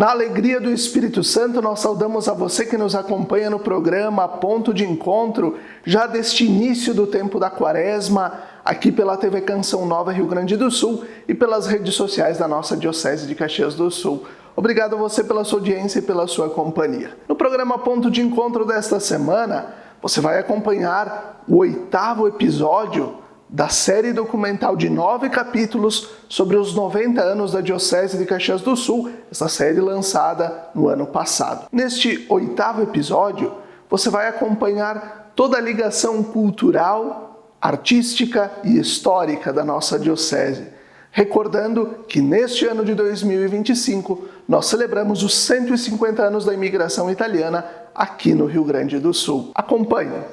Na alegria do Espírito Santo, nós saudamos a você que nos acompanha no programa Ponto de Encontro, já deste início do tempo da Quaresma, aqui pela TV Canção Nova Rio Grande do Sul e pelas redes sociais da nossa Diocese de Caxias do Sul. Obrigado a você pela sua audiência e pela sua companhia. No programa Ponto de Encontro desta semana, você vai acompanhar o 8º episódio da série documental de 9 capítulos sobre os 90 anos da Diocese de Caxias do Sul, essa série lançada no ano passado. Neste 8º episódio, você vai acompanhar toda a ligação cultural, artística e histórica da nossa Diocese, recordando que neste ano de 2025 nós celebramos os 150 anos da imigração italiana aqui no Rio Grande do Sul. Acompanhe!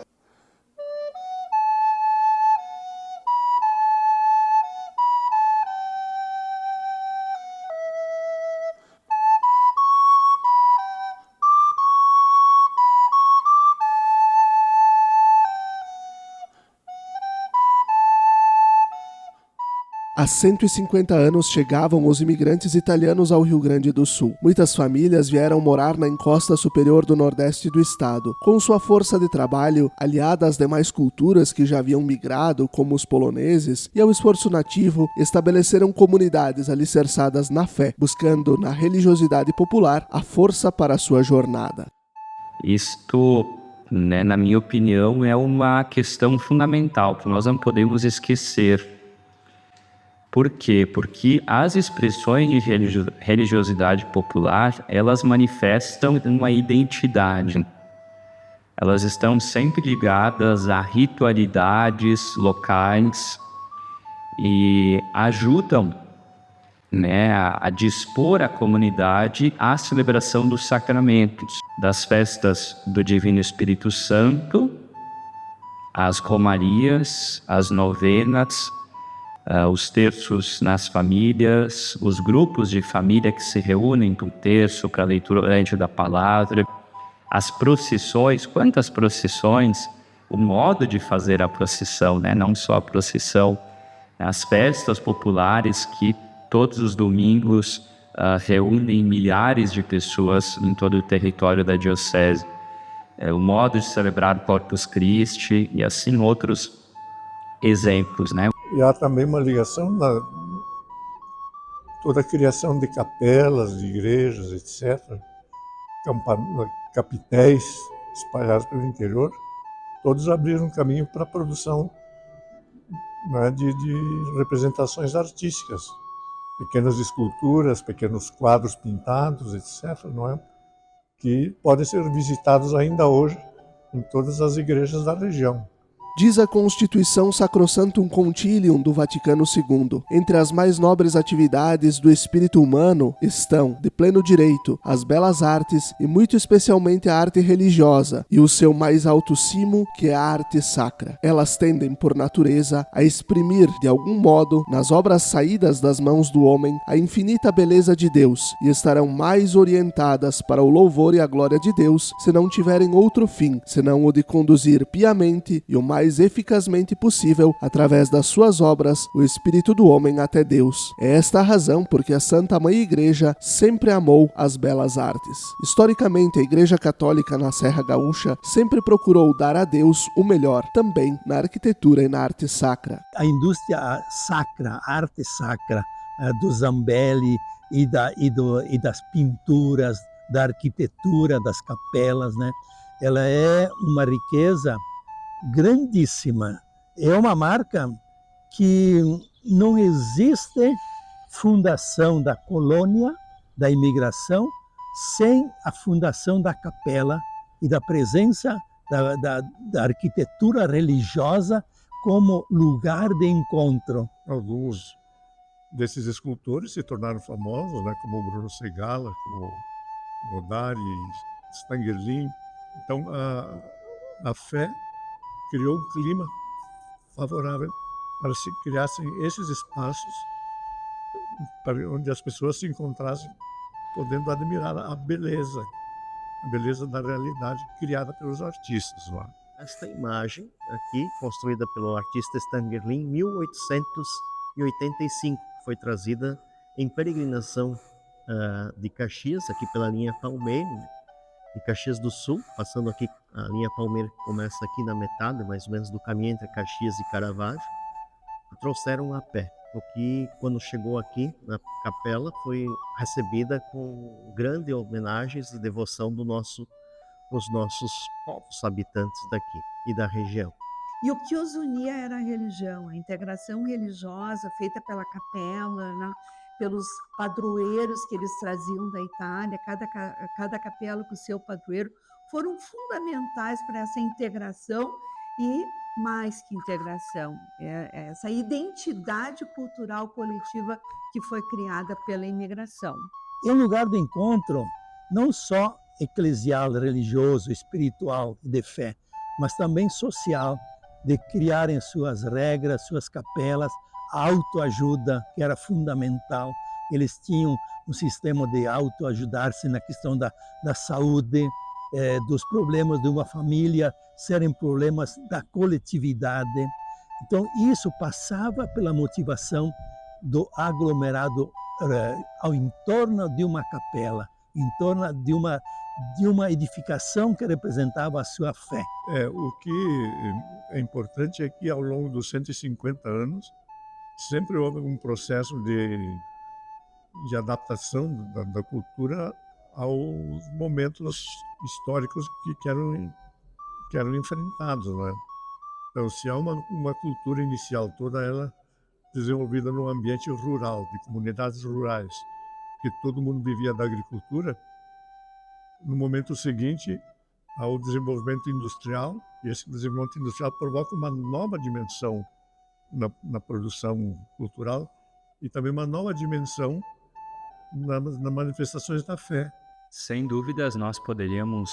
Há 150 anos chegavam os imigrantes italianos ao Rio Grande do Sul. Muitas famílias vieram morar na encosta superior do nordeste do estado. Com sua força de trabalho, aliada às demais culturas que já haviam migrado, como os poloneses, e ao esforço nativo, estabeleceram comunidades alicerçadas na fé, buscando na religiosidade popular a força para a sua jornada. Isto, na minha opinião, é uma questão fundamental que nós não podemos esquecer. Por quê? Porque as expressões de religiosidade popular, elas manifestam uma identidade. Elas estão sempre ligadas a ritualidades locais e ajudam, a dispor a comunidade à celebração dos sacramentos, das festas do Divino Espírito Santo, as romarias, as novenas, os terços nas famílias, os grupos de família que se reúnem para o terço, para a leitura orante da palavra, as procissões, quantas procissões, o modo de fazer a procissão, não só a procissão, as festas populares que todos os domingos reúnem milhares de pessoas em todo o território da Diocese, o modo de celebrar o Corpus Christi e assim outros exemplos, E há também uma ligação na toda a criação de capelas, de igrejas, etc., capitéis espalhados pelo interior, todos abriram caminho para a produção de representações artísticas, pequenas esculturas, pequenos quadros pintados, etc., que podem ser visitados ainda hoje em todas as igrejas da região. Diz a Constituição Sacrosanctum Concilium do Vaticano II, entre as mais nobres atividades do espírito humano estão, de pleno direito, as belas artes e muito especialmente a arte religiosa e o seu mais alto cimo, que é a arte sacra. Elas tendem, por natureza, a exprimir, de algum modo, nas obras saídas das mãos do homem, a infinita beleza de Deus e estarão mais orientadas para o louvor e a glória de Deus se não tiverem outro fim, senão o de conduzir piamente e o mais eficazmente possível, através das suas obras, o espírito do homem até Deus. É esta a razão porque a Santa Mãe Igreja sempre amou as belas artes. Historicamente, a Igreja Católica na Serra Gaúcha sempre procurou dar a Deus o melhor, também na arquitetura e na arte sacra. A indústria sacra, a arte sacra do Zambelli e das pinturas, da arquitetura, das capelas, ela é uma riqueza grandíssima. É uma marca que não existe fundação da colônia, da imigração, sem a fundação da capela e da presença da arquitetura religiosa como lugar de encontro. Alguns desses escultores se tornaram famosos, como Bruno Segalla, como Godard, Stangerlin. Então, a fé criou um clima favorável para se criassem esses espaços para onde as pessoas se encontrassem, podendo admirar a beleza da realidade criada pelos artistas lá. Esta imagem aqui, construída pelo artista Stangerlin em 1885, foi trazida em peregrinação de Caxias, aqui pela linha Palmeira, de Caxias do Sul, passando aqui, a linha Palmeira começa aqui na metade, mais ou menos, do caminho entre Caxias e Caravaggio, trouxeram a pé, o que, quando chegou aqui na capela, foi recebida com grande homenagens e devoção dos nossos povos habitantes daqui e da região. E o que os unia era a religião, a integração religiosa feita pela capela, né? Pelos padroeiros que eles traziam da Itália, cada capela com o seu padroeiro, foram fundamentais para essa integração e, mais que integração, essa identidade cultural coletiva que foi criada pela imigração. É um lugar de encontro não só eclesial, religioso, espiritual e de fé, mas também social, de criarem suas regras, suas capelas, a autoajuda, que era fundamental. Eles tinham um sistema de autoajudar-se na questão da saúde, dos problemas de uma família serem problemas da coletividade. Então, isso passava pela motivação do aglomerado ao entorno de uma capela, em torno de uma edificação que representava a sua fé. O que é importante é que, ao longo dos 150 anos, sempre houve um processo de adaptação da cultura aos momentos históricos que eram enfrentados, né? Então, se há uma cultura inicial, toda ela desenvolvida num ambiente rural, de comunidades rurais, que todo mundo vivia da agricultura, no momento seguinte, há o desenvolvimento industrial, e esse desenvolvimento industrial provoca uma nova dimensão na produção cultural e também uma nova dimensão nas manifestações da fé. Sem dúvidas, nós poderíamos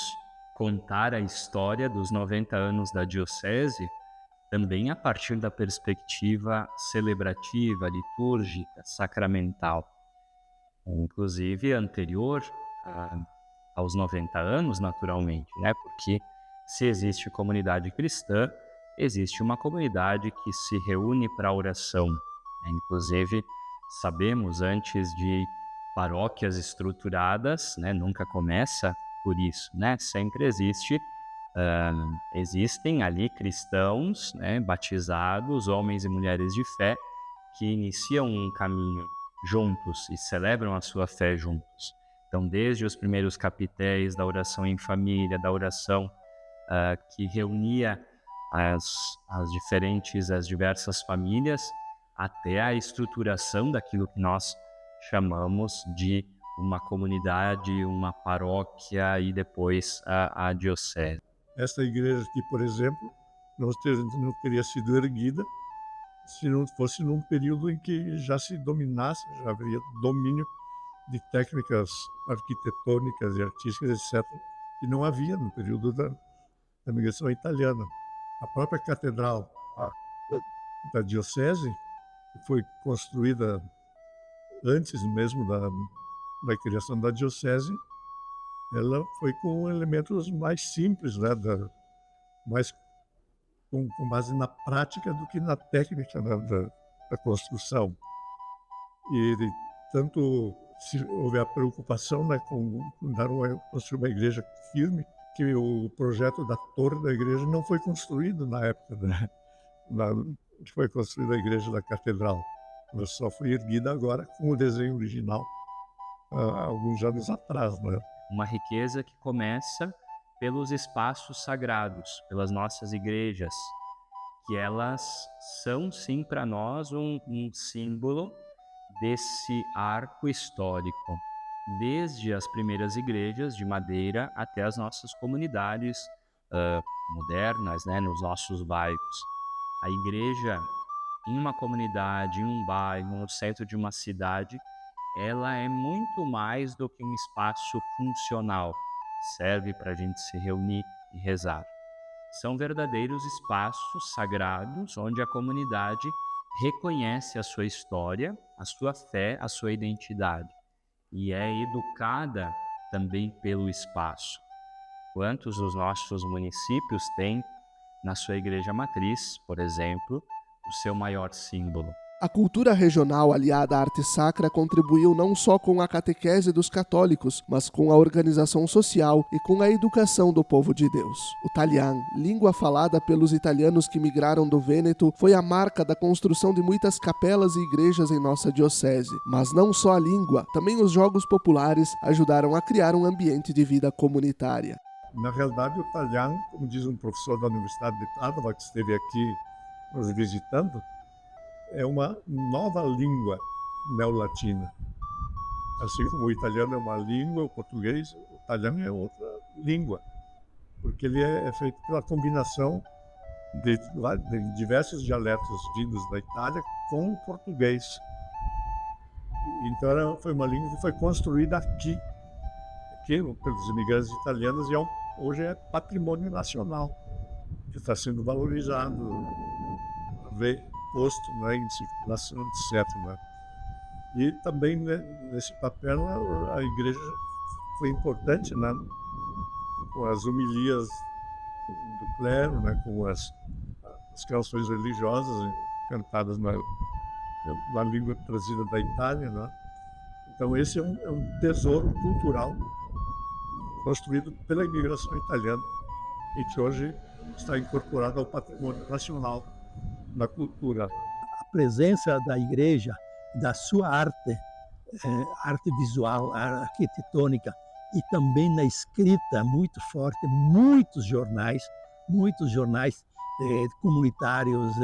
contar a história dos 90 anos da Diocese também a partir da perspectiva celebrativa, litúrgica, sacramental. Inclusive anterior aos 90 anos, naturalmente, né? Porque se existe comunidade cristã, existe uma comunidade que se reúne para a oração. Inclusive, sabemos antes de paróquias estruturadas, né? Nunca começa por isso, né? Sempre existem ali cristãos, né? Batizados, homens e mulheres de fé, que iniciam um caminho juntos e celebram a sua fé juntos. Então, desde os primeiros capitéis da oração em família, da oração que reunia as diversas famílias, até a estruturação daquilo que nós chamamos de uma comunidade, uma paróquia e depois a diocese. Esta igreja aqui, por exemplo, não teria sido erguida se não fosse num período em que já se dominasse, já haveria domínio de técnicas arquitetônicas e artísticas, etc., que não havia no período da migração italiana. A própria catedral da diocese, que foi construída antes mesmo da criação da diocese, ela foi com elementos mais simples, né, com base na prática do que na técnica da construção. E tanto se houve a preocupação, né, com construir uma igreja firme, que o projeto da torre da igreja não foi construído na época, né, que foi construída a igreja da catedral. Ela só foi erguida agora com o desenho original, há alguns anos atrás, né? Uma riqueza que começa pelos espaços sagrados, pelas nossas igrejas, que elas são, sim, para nós um símbolo desse arco histórico, desde as primeiras igrejas de madeira até as nossas comunidades modernas, né, nos nossos bairros. A igreja, em uma comunidade, em um bairro, no centro de uma cidade, ela é muito mais do que um espaço funcional, serve para a gente se reunir e rezar. São verdadeiros espaços sagrados onde a comunidade reconhece a sua história, a sua fé, a sua identidade e é educada também pelo espaço. Quantos dos nossos municípios têm na sua igreja matriz, por exemplo, o seu maior símbolo, A cultura regional aliada à arte sacra contribuiu não só com a catequese dos católicos, mas com a organização social e com a educação do povo de Deus. O talian, língua falada pelos italianos que migraram do Vêneto, foi a marca da construção de muitas capelas e igrejas em nossa diocese. Mas não só a língua, também os jogos populares ajudaram a criar um ambiente de vida comunitária. Na realidade, o talian, como diz um professor da Universidade de Padova, que esteve aqui nos visitando, é uma nova língua neolatina. Assim como o italiano é uma língua, o português, o italiano é outra língua, porque ele é feito pela combinação de diversos dialetos vindos da Itália com o português. Então foi uma língua que foi construída aqui pelos imigrantes italianos, e hoje é patrimônio nacional, que está sendo valorizado, posto, né, em circulação, etc. Né? E também, né, nesse papel a igreja foi importante, né, com as homilias do clero, né, com as canções religiosas cantadas na língua trazida da Itália. Né? Então esse é um tesouro cultural construído pela imigração italiana e que hoje está incorporado ao patrimônio nacional da cultura. A presença da igreja, da sua arte, arte visual, arquitetônica, e também na escrita muito forte, muitos jornais comunitários,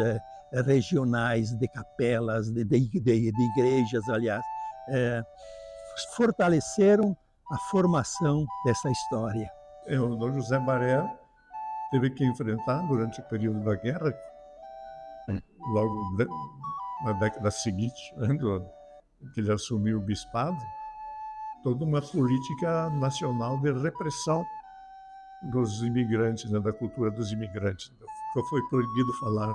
regionais, de capelas, de igrejas, aliás, fortaleceram a formação dessa história. O Dom José Baré teve que enfrentar, durante o período da guerra, logo na década seguinte, que ele assumiu o bispado, toda uma política nacional de repressão dos imigrantes, né, da cultura dos imigrantes. Então, foi proibido falar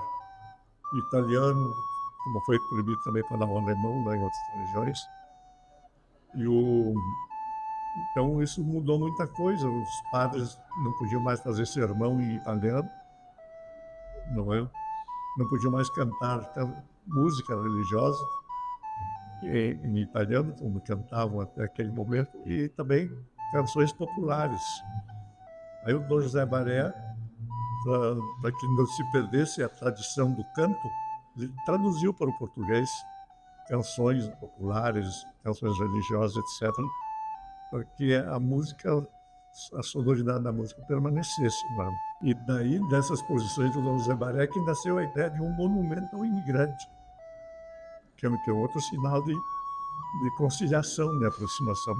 italiano, como foi proibido também falar o alemão, né, em outras regiões. Então isso mudou muita coisa. Os padres não podiam mais fazer sermão em italiano, não podiam mais cantar música religiosa em italiano, como cantavam até aquele momento, e também canções populares. Aí o Dom José Baré, para que não se perdesse a tradição do canto, ele traduziu para o português canções populares, canções religiosas, etc., para que a sonoridade da música permanecesse. Né? E daí, dessas posições do Dom José Baré, que nasceu a ideia de um monumento ao imigrante, que é outro sinal de conciliação, de aproximação.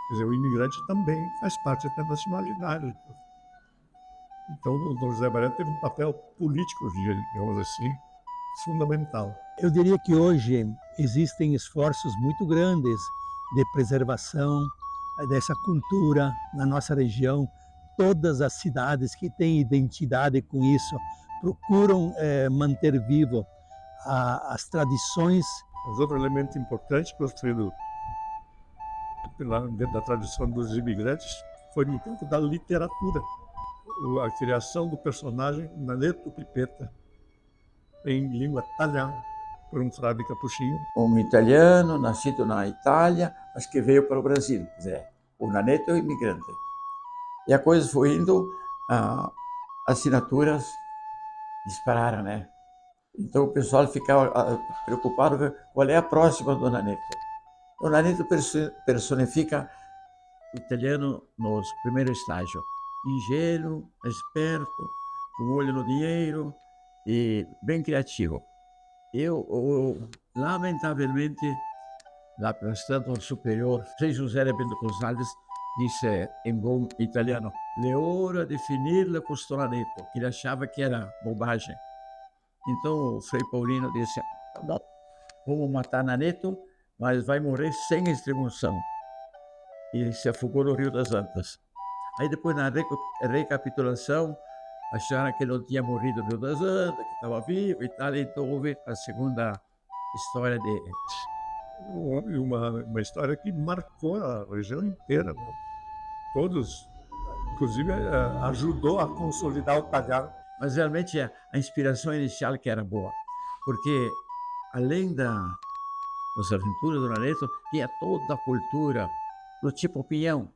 Quer dizer, o imigrante também faz parte da nacionalidade. Então, o Dom José Baré teve um papel político, digamos assim, fundamental. Eu diria que hoje existem esforços muito grandes de preservação dessa cultura na nossa região. Todas as cidades que têm identidade com isso procuram manter vivo as tradições. Mas outro elemento importante construído dentro da tradição dos imigrantes foi no campo da literatura. A criação do personagem Nanetto Pipetta em língua italiana por um frade capuchinho. Um italiano nascido na Itália, mas que veio para o Brasil. Quer dizer, o Nanetto é imigrante. E a coisa foi indo, assinaturas dispararam, né? Então o pessoal ficava preocupado qual é a próxima do Nanetto. O Nanetto personifica o italiano no primeiro estágio. Ingênuo, esperto, com olho no dinheiro e bem criativo. Lamentavelmente, la prestato superior, Frei José de Bento Gonçalves, disse em bom italiano: "É hora de finirla com o Nanetto", que ele achava que era bobagem. Então o Frei Paulino disse: "Não, vamos matar Nanetto, mas vai morrer sem extremunção." E se afogou no Rio das Antas. Aí depois, na recapitulação, acharam que ele não tinha morrido no Rio das Antas, que estava vivo e tal. Então houve a segunda história dele. Uma história que marcou a região inteira. Né? Todos, inclusive, ajudou a consolidar o talhar. Mas realmente a inspiração inicial que era boa, porque além das aventuras do Naneto, tinha toda a cultura do tipo pinhão,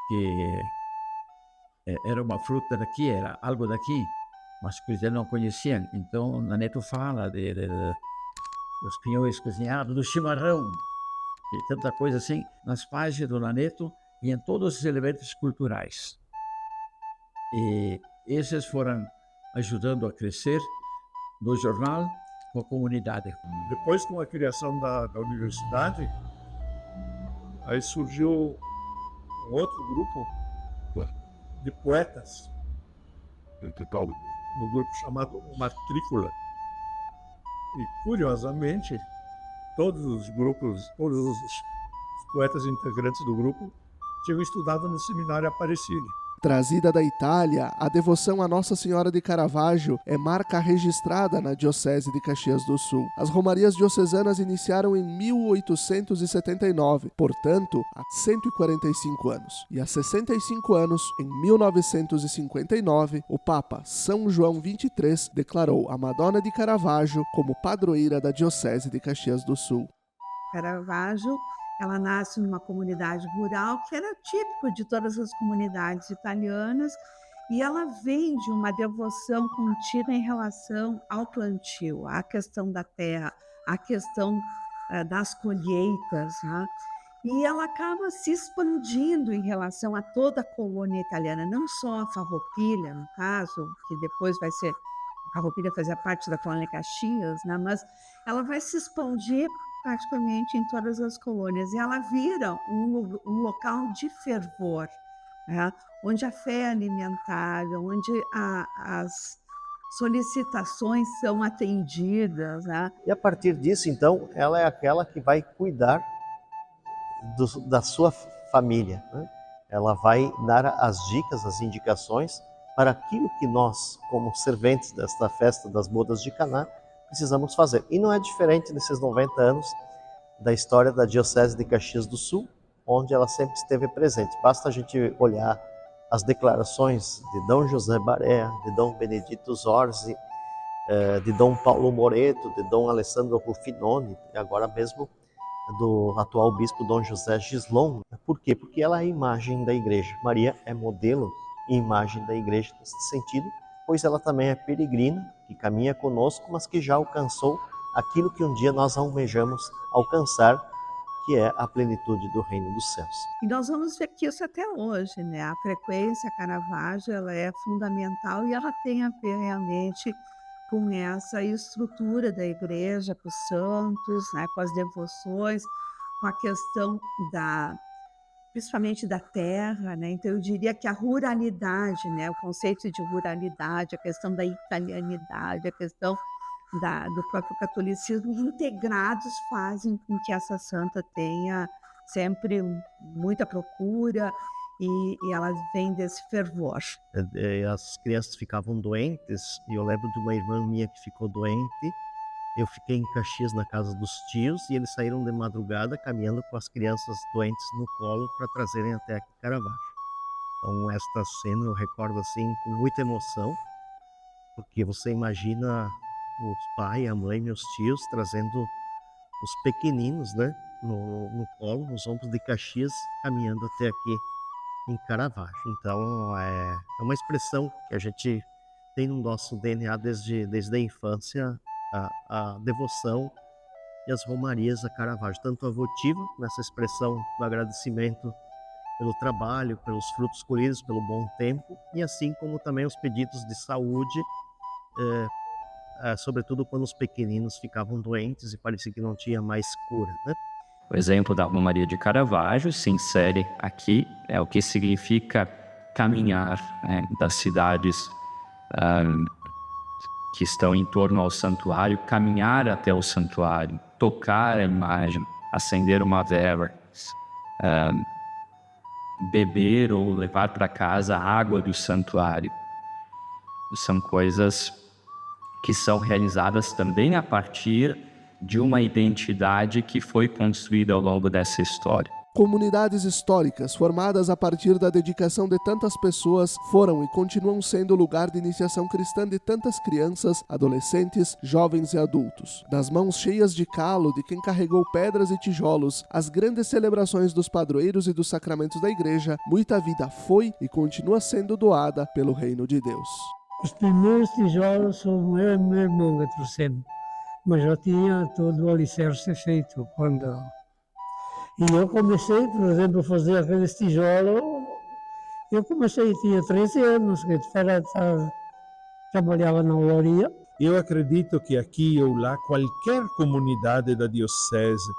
que era uma fruta daqui, era algo daqui, mas que eles não conheciam. Então, Naneto fala dos pinhões cozinhados, do chimarrão, e tanta coisa assim. Nas páginas do Naneto tinham todos os elementos culturais. E esses foram ajudando a crescer no jornal com a comunidade. Depois, com a criação da universidade, aí surgiu um outro grupo de poetas, no grupo chamado Matrícula. E, curiosamente, todos os poetas integrantes do grupo tinham estudado no seminário Aparecida. Trazida da Itália, a devoção a Nossa Senhora de Caravaggio é marca registrada na Diocese de Caxias do Sul. As romarias diocesanas iniciaram em 1879, portanto, há 145 anos. E há 65 anos, em 1959, o Papa São João XXIII declarou a Madonna de Caravaggio como padroeira da Diocese de Caxias do Sul. Caravaggio, ela nasce numa comunidade rural que era típico de todas as comunidades italianas, e ela vem de uma devoção contínua em relação ao plantio, à questão da terra, à questão das colheitas, né? E ela acaba se expandindo em relação a toda a colônia italiana, não só a Farroupilha, no caso, que depois vai ser, a Farroupilha fazia parte da colônia Caxias, né? Mas ela vai se expandir praticamente em todas as colônias, e ela vira um local de fervor, né? Onde a fé é alimentada, onde as solicitações são atendidas, né? E a partir disso, então, ela é aquela que vai cuidar da sua família, né? Ela vai dar as dicas, as indicações para aquilo que nós, como serventes desta festa das bodas de Caná, precisamos fazer. E não é diferente nesses 90 anos da história da Diocese de Caxias do Sul, onde ela sempre esteve presente. Basta a gente olhar as declarações de Dom José Barea, de Dom Benedito Zorzi, de Dom Paulo Moreto, de Dom Alessandro Ruffinoni, e agora mesmo do atual bispo Dom José Gislon. Por quê? Porque ela é a imagem da igreja. Maria é modelo e imagem da igreja nesse sentido, pois ela também é peregrina, que caminha conosco, mas que já alcançou aquilo que um dia nós almejamos alcançar, que é a plenitude do reino dos céus. E nós vamos ver que isso até hoje, né? A frequência Caravaggio, ela é fundamental, e ela tem a ver realmente com essa estrutura da igreja, com os santos, né? Com as devoções, com a questão principalmente da terra, né? Então eu diria que a ruralidade, né? O conceito de ruralidade, a questão da italianidade, a questão do próprio catolicismo, integrados, fazem com que essa santa tenha sempre muita procura, e ela vem desse fervor. As crianças ficavam doentes, e eu lembro de uma irmã minha que ficou doente. Eu fiquei em Caxias, na casa dos tios, e eles saíram de madrugada caminhando com as crianças doentes no colo para trazerem até aqui Caravaggio. Então, esta cena eu recordo assim com muita emoção, porque você imagina o pai, a mãe, meus tios trazendo os pequeninos, né, no colo, nos ombros de Caxias, caminhando até aqui em Caravaggio. Então, é uma expressão que a gente tem no nosso DNA desde a infância, a devoção e as romarias a Caravaggio, tanto a votiva, nessa expressão do agradecimento pelo trabalho, pelos frutos colhidos, pelo bom tempo, e assim como também os pedidos de saúde, sobretudo quando os pequeninos ficavam doentes e parecia que não tinha mais cura, né? O exemplo da Romaria de Caravaggio se insere aqui, é o que significa caminhar, né, das cidades que estão em torno ao santuário, caminhar até o santuário, tocar a imagem, acender uma vela, beber ou levar para casa a água do santuário. São coisas que são realizadas também a partir de uma identidade que foi construída ao longo dessa história. Comunidades históricas formadas a partir da dedicação de tantas pessoas foram e continuam sendo lugar de iniciação cristã de tantas crianças, adolescentes, jovens e adultos. Das mãos cheias de calo de quem carregou pedras e tijolos, as grandes celebrações dos padroeiros e dos sacramentos da igreja, muita vida foi e continua sendo doada pelo reino de Deus. Os primeiros tijolos são eu e meu irmão que trouxemos, mas já tinha todo o alicerce feito quando... E eu comecei, por exemplo, a fazer aqueles tijolos, tinha 13 anos, que trabalhava na olaria. Eu acredito que aqui ou lá, qualquer comunidade da diocese,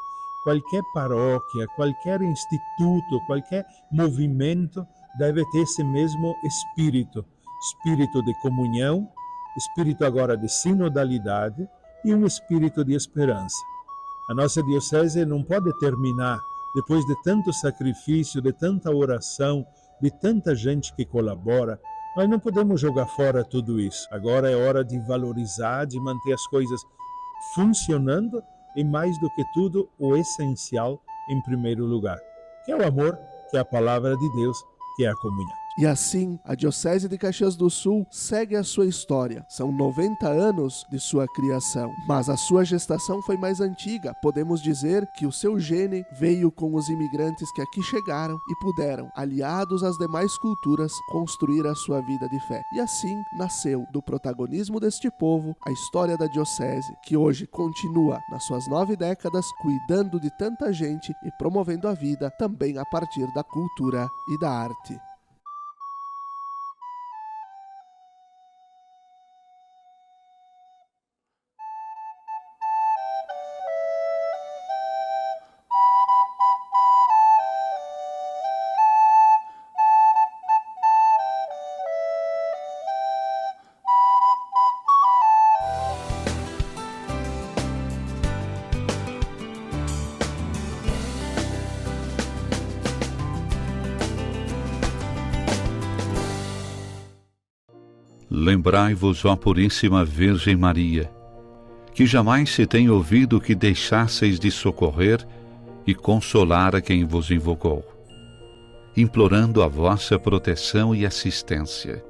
qualquer paróquia, qualquer instituto, qualquer movimento deve ter esse mesmo espírito de comunhão, espírito agora de sinodalidade e um espírito de esperança. A nossa diocese não pode terminar, depois de tanto sacrifício, de tanta oração, de tanta gente que colabora. Nós não podemos jogar fora tudo isso. Agora é hora de valorizar, de manter as coisas funcionando e, mais do que tudo, o essencial em primeiro lugar, que é o amor, que é a palavra de Deus, que é a comunhão. E assim, a Diocese de Caxias do Sul segue a sua história. São 90 anos de sua criação, mas a sua gestação foi mais antiga. Podemos dizer que o seu gene veio com os imigrantes que aqui chegaram e puderam, aliados às demais culturas, construir a sua vida de fé. E assim nasceu do protagonismo deste povo a história da Diocese, que hoje continua nas suas 9 décadas cuidando de tanta gente e promovendo a vida também a partir da cultura e da arte. Lembrai-vos, ó Puríssima Virgem Maria, que jamais se tem ouvido que deixasseis de socorrer e consolar a quem vos invocou, implorando a vossa proteção e assistência.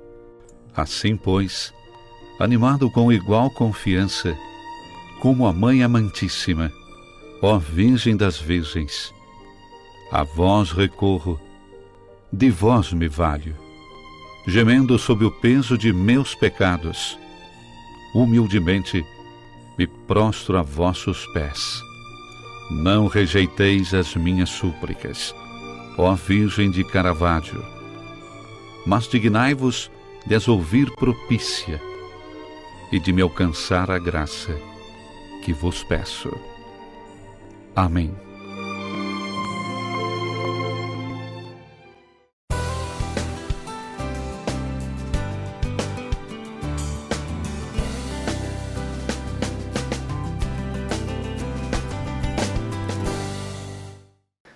Assim, pois, animado com igual confiança, como a Mãe Amantíssima, ó Virgem das Virgens, a vós recorro, de vós me valho, gemendo sob o peso de meus pecados, humildemente me prostro a vossos pés. Não rejeiteis as minhas súplicas, ó Virgem de Caravaggio, mas dignai-vos de as ouvir propícia e de me alcançar a graça que vos peço. Amém.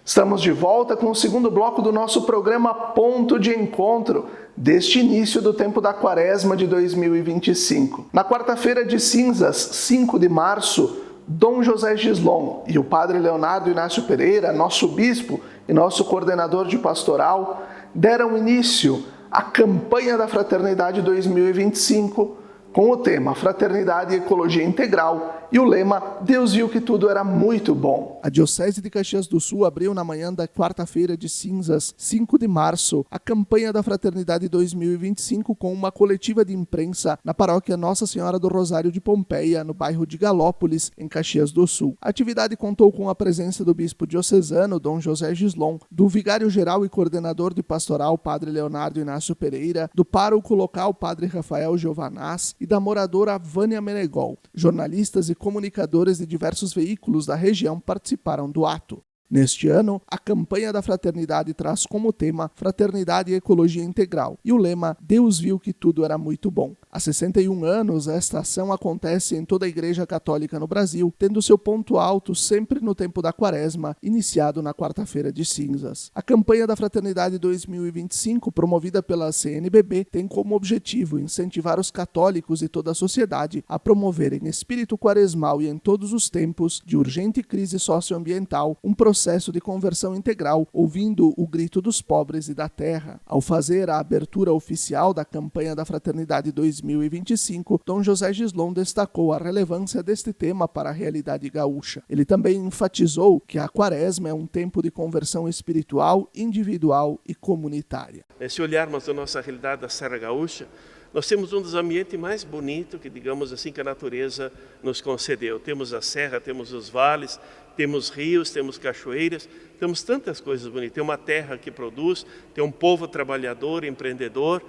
Estamos de volta com o segundo bloco do nosso programa Ponto de Encontro, deste início do tempo da Quaresma de 2025. Na quarta-feira de cinzas, 5 de março, Dom José Gislon e o Padre Leonardo Inácio Pereira, nosso bispo e nosso coordenador de pastoral, deram início à campanha da Fraternidade 2025, com o tema Fraternidade e Ecologia Integral e o lema Deus viu que tudo era muito bom. A Diocese de Caxias do Sul abriu na manhã da quarta-feira de cinzas, 5 de março, a campanha da Fraternidade 2025 com uma coletiva de imprensa na paróquia Nossa Senhora do Rosário de Pompeia, no bairro de Galópolis, em Caxias do Sul. A atividade contou com a presença do bispo diocesano, Dom José Gislon, do vigário-geral e coordenador de pastoral, Padre Leonardo Inácio Pereira, do pároco local, Padre Rafael Giovanaz, e da moradora Vânia Menegol. Jornalistas e comunicadores de diversos veículos da região participaram do ato. Neste ano, a campanha da Fraternidade traz como tema Fraternidade e Ecologia Integral e o lema Deus viu que tudo era muito bom. Há 61 anos, esta ação acontece em toda a Igreja Católica no Brasil, tendo seu ponto alto sempre no tempo da Quaresma, iniciado na quarta-feira de cinzas. A campanha da Fraternidade 2025, promovida pela CNBB, tem como objetivo incentivar os católicos e toda a sociedade a promoverem espírito quaresmal e em todos os tempos de urgente crise socioambiental, um processo processo de conversão integral, ouvindo o grito dos pobres e da terra. Ao fazer a abertura oficial da campanha da Fraternidade 2025, Dom José Gislon destacou a relevância deste tema para a realidade gaúcha. Ele também enfatizou que a Quaresma é um tempo de conversão espiritual, individual e comunitária. Se olharmos a nossa realidade da Serra Gaúcha, nós temos um dos ambientes mais bonitos que, digamos assim, que a natureza nos concedeu. Temos a serra, temos os vales, temos rios, temos cachoeiras, temos tantas coisas bonitas. Tem uma terra que produz, tem um povo trabalhador, empreendedor,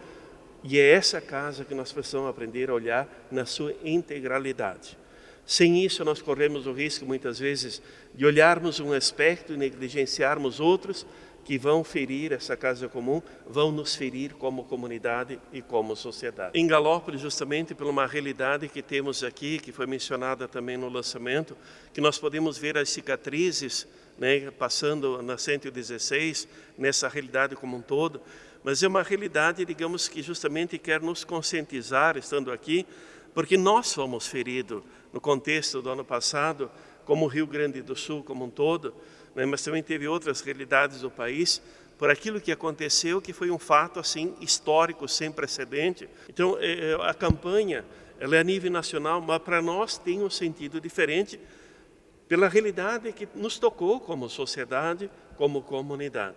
e é essa casa que nós precisamos aprender a olhar na sua integralidade. Sem isso, nós corremos o risco, muitas vezes, de olharmos um aspecto e negligenciarmos outros que vão ferir essa casa comum, vão nos ferir como comunidade e como sociedade. Em Galópolis, justamente por uma realidade que temos aqui, que foi mencionada também no lançamento, que nós podemos ver as cicatrizes, né, passando na 116, nessa realidade como um todo, mas é uma realidade, digamos, que justamente quer nos conscientizar, estando aqui, porque nós fomos feridos no contexto do ano passado, como o Rio Grande do Sul como um todo, né, mas também teve outras realidades do país, por aquilo que aconteceu, que foi um fato assim histórico, sem precedente. Então, a campanha ela é a nível nacional, mas para nós tem um sentido diferente, pela realidade que nos tocou como sociedade, como comunidade.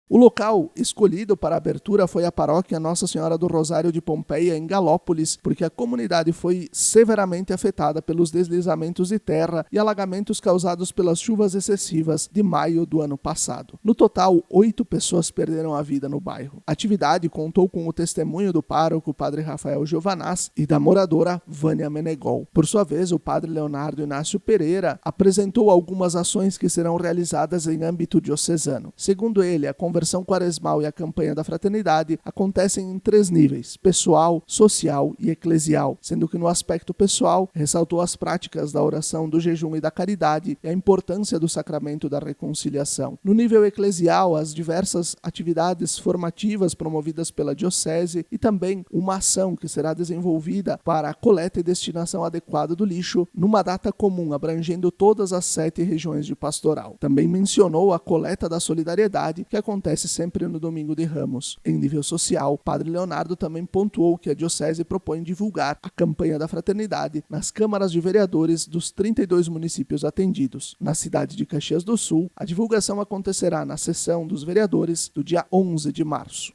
O local escolhido para a abertura foi a paróquia Nossa Senhora do Rosário de Pompeia, em Galópolis, porque a comunidade foi severamente afetada pelos deslizamentos de terra e alagamentos causados pelas chuvas excessivas de maio do ano passado. No total, 8 pessoas perderam a vida no bairro. A atividade contou com o testemunho do pároco, padre Rafael Giovanaz, e da moradora Vânia Menegol. Por sua vez, o padre Leonardo Inácio Pereira apresentou algumas ações que serão realizadas em âmbito diocesano. Segundo ele, a conversão quaresmal e a campanha da fraternidade acontecem em 3 níveis: pessoal, social e eclesial, sendo que no aspecto pessoal ressaltou as práticas da oração, do jejum e da caridade e a importância do sacramento da reconciliação. No nível eclesial, as diversas atividades formativas promovidas pela diocese e também uma ação que será desenvolvida para a coleta e destinação adequada do lixo numa data comum, abrangendo todas as 7 regiões de pastoral. Também mencionou a coleta da solidariedade, que acontece sempre no domingo de Ramos. Em nível social, padre Leonardo também pontuou que a diocese propõe divulgar a campanha da fraternidade nas câmaras de vereadores dos 32 municípios atendidos. Na cidade de Caxias do Sul, a divulgação acontecerá na sessão dos vereadores do dia 11 de março.